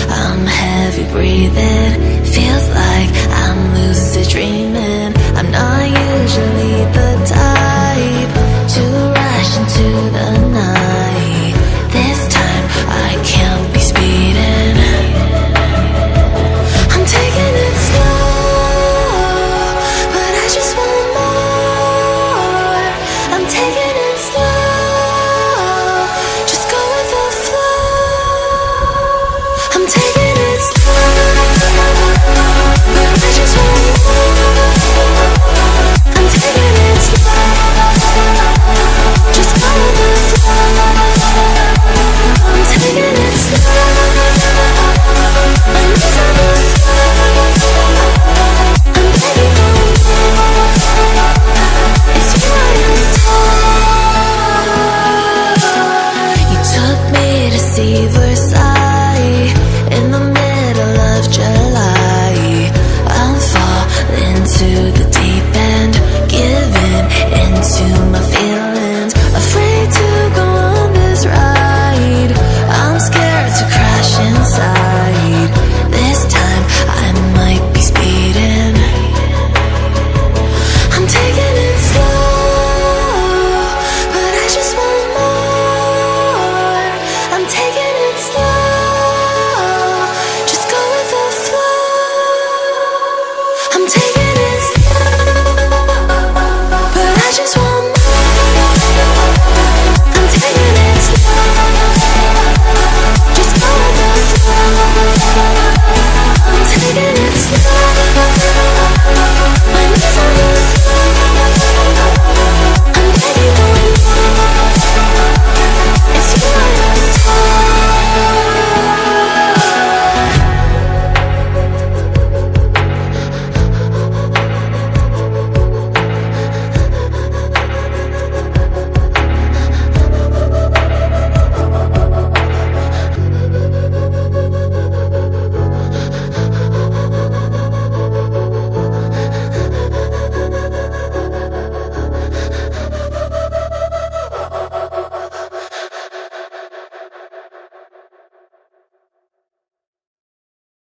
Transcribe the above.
I'm heavy breathing, feels like I'm lucid dreaming. I'm not usually the type to rush into the night. This time I can't be speeding. I'm taking it slow, but I just want more. I'm taking it slow, just go with the flow. I'm taking it slow, but I just want more. I'm taking it slow, just go with the flow. I'm taking it slow, my knees on the floor. I'm begging for more. It's you I adore. You took me to see Versailles in the middle of July.